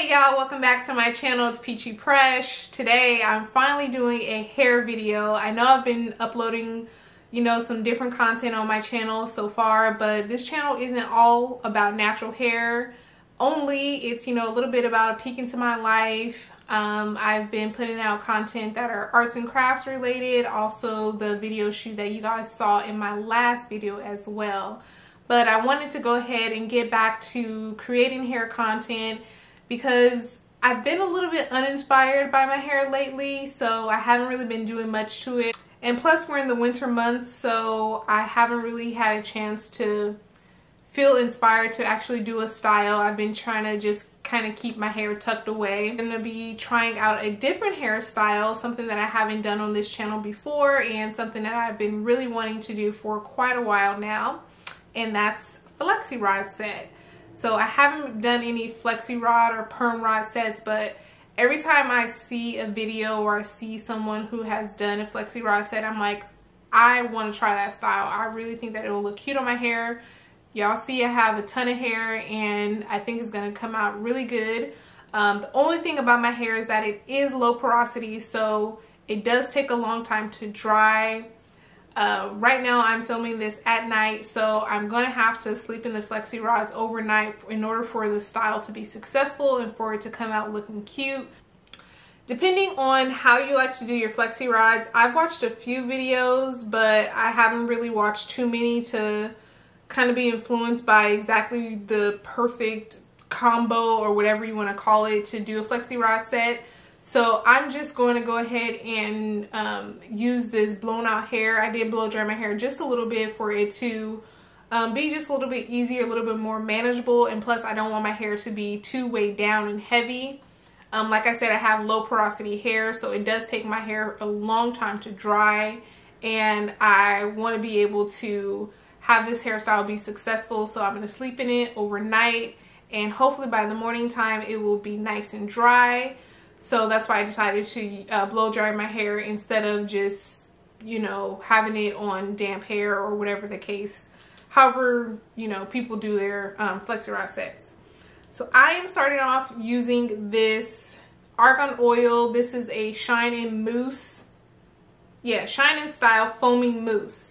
Hey y'all, welcome back to my channel. It's Peachy Presh. Today I'm finally doing a hair video. I know I've been uploading, some different content on my channel so far, but this channel isn't all about natural hair only. It's, a little bit about a peek into my life. I've been putting out content that are arts and crafts related, also the video shoot that you guys saw in my last video as well. But I wanted to go ahead and get back to creating hair content because I've been a little bit uninspired by my hair lately, so I haven't really been doing much to it. And plus we're in the winter months, so I haven't really had a chance to feel inspired to actually do a style. I've been trying to just kind of keep my hair tucked away. I'm going to be trying out a different hairstyle, something that I haven't done on this channel before and something that I've been really wanting to do for quite a while now, and that's Flexi rod set. So I haven't done any Flexi rod or perm rod sets, but every time I see a video or I see someone who has done a Flexi rod set, I'm like, I want to try that style. I really think that it will look cute on my hair. Y'all see I have a ton of hair and I think it's going to come out really good. The only thing about my hair is that it is low porosity, so it does take a long time to dry. Right now I'm filming this at night, so I'm going to have to sleep in the Flexi rods overnight in order for the style to be successful and for it to come out looking cute. Depending on how you like to do your Flexi rods, I've watched a few videos, but I haven't really watched too many to kind of be influenced by exactly the perfect combo or whatever you want to call it to do a Flexi rod set. So I'm just going to go ahead and use this blown out hair. I did blow dry my hair just a little bit for it to be just a little bit easier, a little bit more manageable. And plus I don't want my hair to be too weighed down and heavy. Like I said, I have low porosity hair, so it does take my hair a long time to dry. And I want to be able to have this hairstyle be successful. So I'm going to sleep in it overnight. And hopefully by the morning time it will be nice and dry. So that's why I decided to blow dry my hair instead of just, having it on damp hair or whatever the case. However, people do their Flexi rod sets. So I am starting off using this argan oil. This is a Shine and Mousse. Yeah, Shine and Style foaming mousse.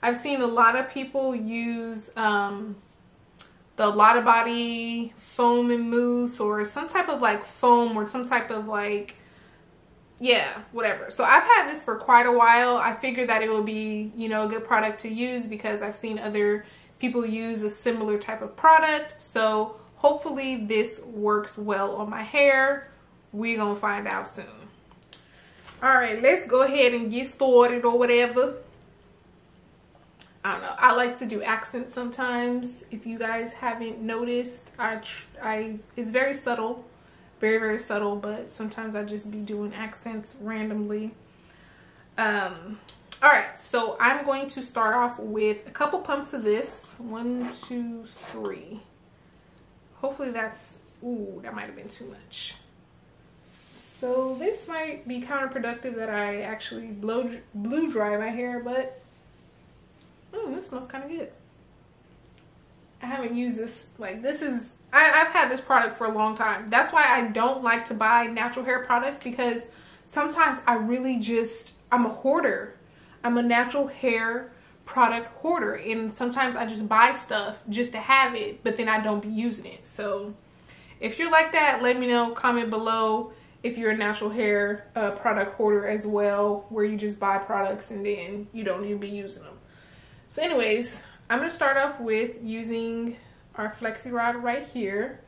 I've seen a lot of people use the Lotta Body foam and mousse or some type of like foam or some type of like, yeah, whatever. So I've had this for quite a while. I figured that it would be, a good product to use because I've seen other people use a similar type of product. So hopefully this works well on my hair. We're gonna find out soon. All right, let's go ahead and get started or whatever. I don't know. I like to do accents sometimes. If you guys haven't noticed, it's very subtle, very, very subtle, but sometimes I just be doing accents randomly. All right, so I'm going to start off with a couple pumps of this. 1, 2, 3. Hopefully that's, ooh, that might have been too much. So this might be counterproductive that I actually blew dry my hair, but this smells kind of good. I haven't used this, I've had this product for a long time. That's why I don't like to buy natural hair products, because sometimes I really I'm a hoarder. I'm a natural hair product hoarder, and sometimes I just buy stuff just to have it, but then I don't be using it. So if you're like that, let me know, comment below if you're a natural hair product hoarder as well, where you just buy products and then you don't even be using them. So anyways, I'm going to start off with using our Flexi rod right here.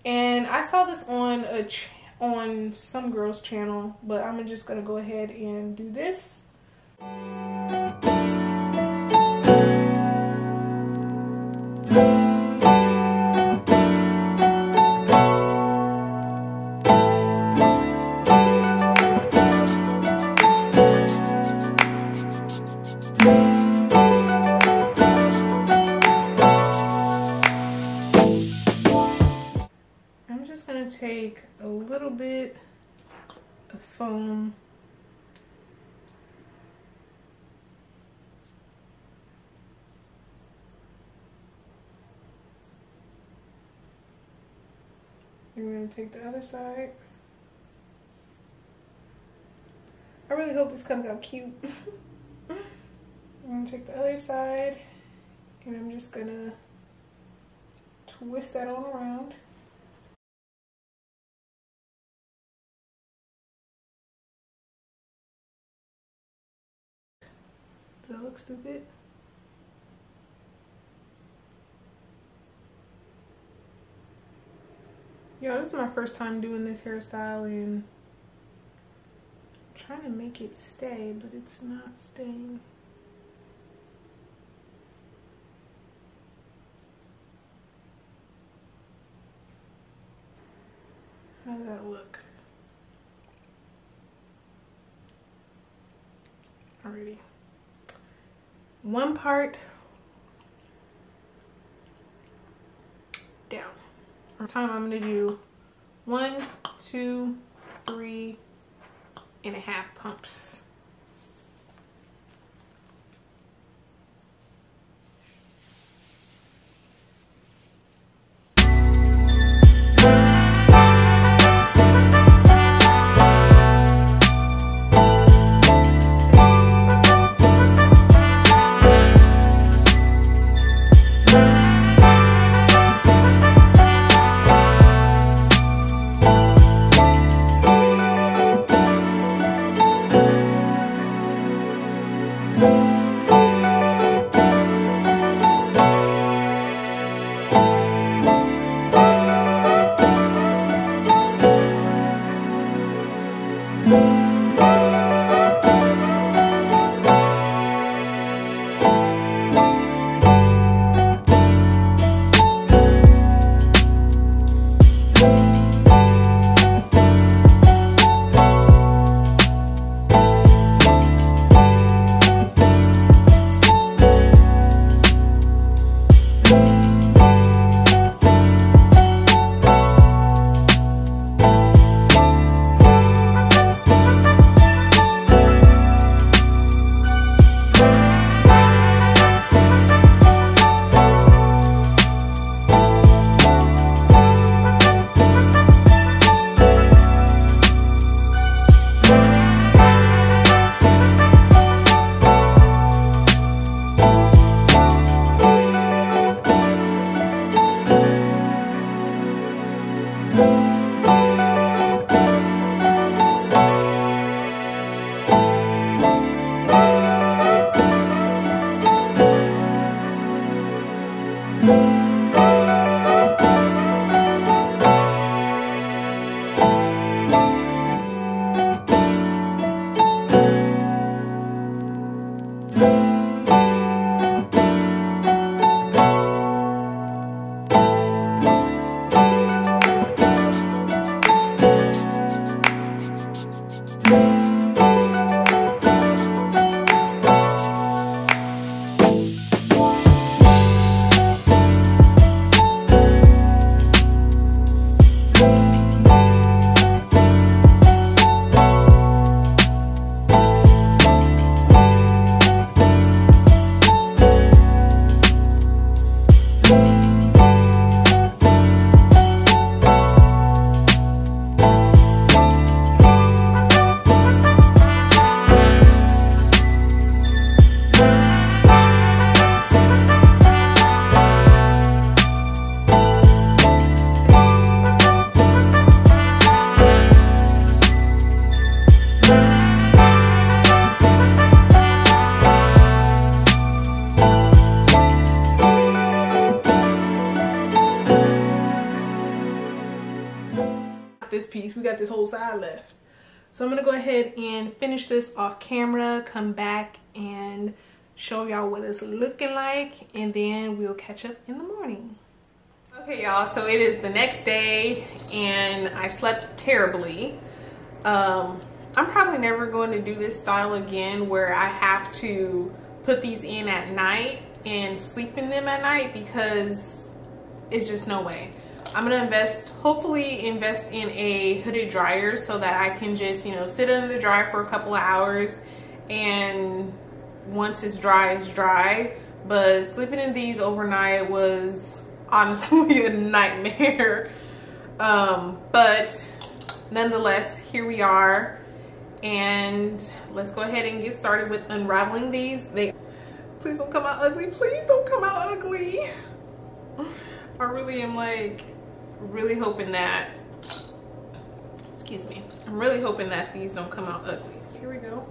And I saw this on some girl's channel, but I'm just going to go ahead and do this. Take a little bit of foam I'm gonna take the other side. I really hope this comes out cute. I'm gonna take the other side and I'm just gonna twist that on around. Does that look stupid? Yo, this is my first time doing this hairstyle and I'm trying to make it stay, but it's not staying. How does that look? Alrighty. One part down. This time I'm gonna do 1, 2, 3.5 pumps. This piece, we got this whole side left, so I'm gonna go ahead and finish this off camera, come back and show y'all what it's looking like, and then we'll catch up in the morning. Okay y'all, so it is the next day and I slept terribly. I'm probably never going to do this style again where I have to put these in at night and sleep in them at night, because it's just no way. I'm gonna hopefully invest in a hooded dryer so that I can just, you know, sit under the dryer for a couple of hours, and once it's dry, it's dry. But sleeping in these overnight was honestly a nightmare. But nonetheless, here we are, and let's go ahead and get started with unraveling these. Please don't come out ugly. Please don't come out ugly. I really am like really hoping that, excuse me, I'm really hoping that these don't come out ugly. Here we go.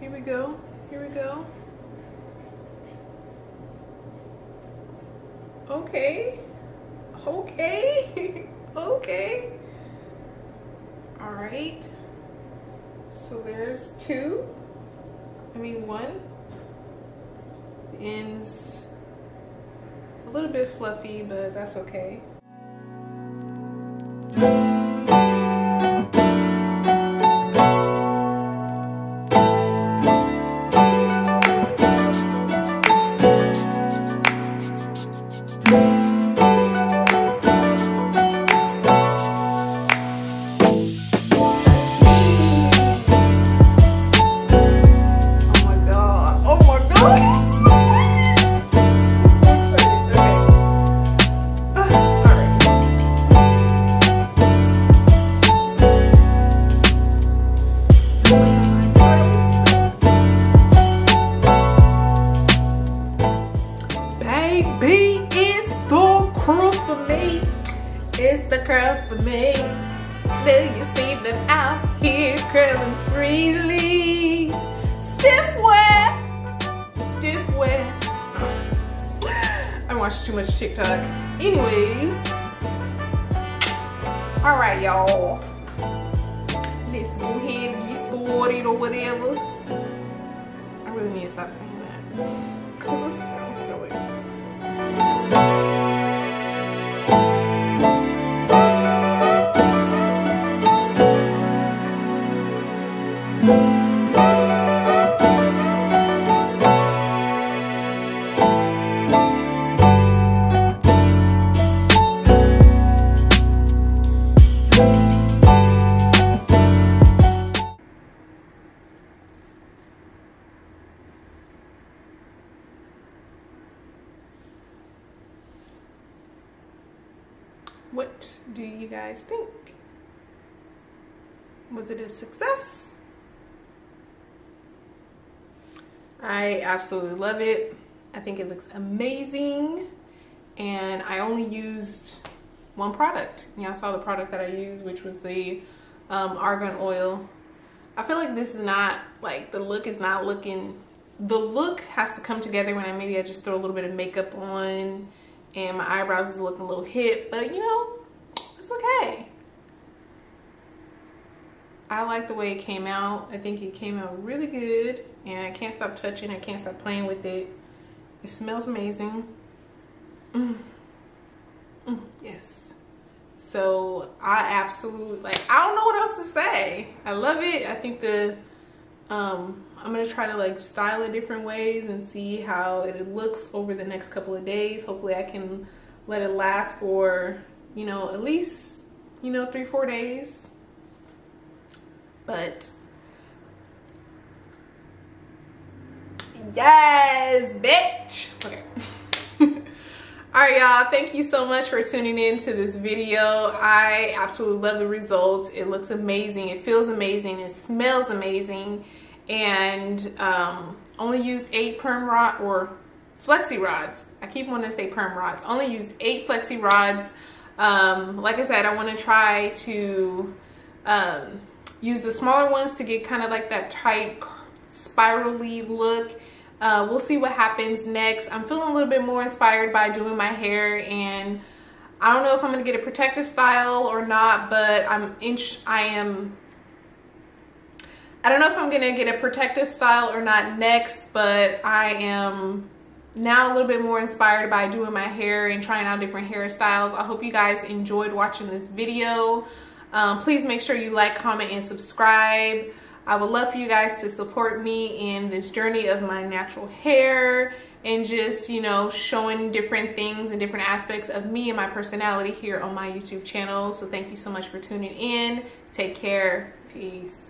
Here we go. Here we go. Okay. Okay. Okay. All right. So there's one. The end's a little bit fluffy, but that's okay. It's the curls for me. Do you see them out here curling freely? Stiff wear, stiff wear. I watched too much TikTok. Anyways, all right, y'all. Let's go ahead and get started or whatever. I really need to stop saying that because it sounds silly. What do you guys think? Was it a success? I absolutely love it. I think it looks amazing. And I only used one product. Y'all saw the product that I used, which was the argan oil. I feel like this is not, like, the look is not looking, the look has to come together when maybe I just throw a little bit of makeup on and my eyebrows is looking a little hip, but you know, it's okay. I like the way it came out. I think it came out really good, and I can't stop touching. I can't stop playing with it. It smells amazing. Yes. So I absolutely, like, I don't know what else to say. I love it. I think I'm gonna try to like style it different ways and see how it looks over the next couple of days. Hopefully I can let it last for, you know, at least, you know, 3-4 days. But yes, bitch. Okay. All right, y'all, thank you so much for tuning in to this video. I absolutely love the results. It looks amazing. It feels amazing. It smells amazing. And only used 8 perm rod or flexi rods. I keep wanting to say perm rods. Only used 8 flexi rods. Like I said, I want to try to use the smaller ones to get kind of like that tight spirally look. We'll see what happens next. I'm feeling a little bit more inspired by doing my hair, and I don't know if I'm gonna get a protective style or not, but I don't know if I'm gonna get a protective style or not next, but I am now a little bit more inspired by doing my hair and trying out different hairstyles. I hope you guys enjoyed watching this video. Please make sure you like, comment, and subscribe. I would love for you guys to support me in this journey of my natural hair and just, you know, showing different things and different aspects of me and my personality here on my YouTube channel. So thank you so much for tuning in. Take care. Peace.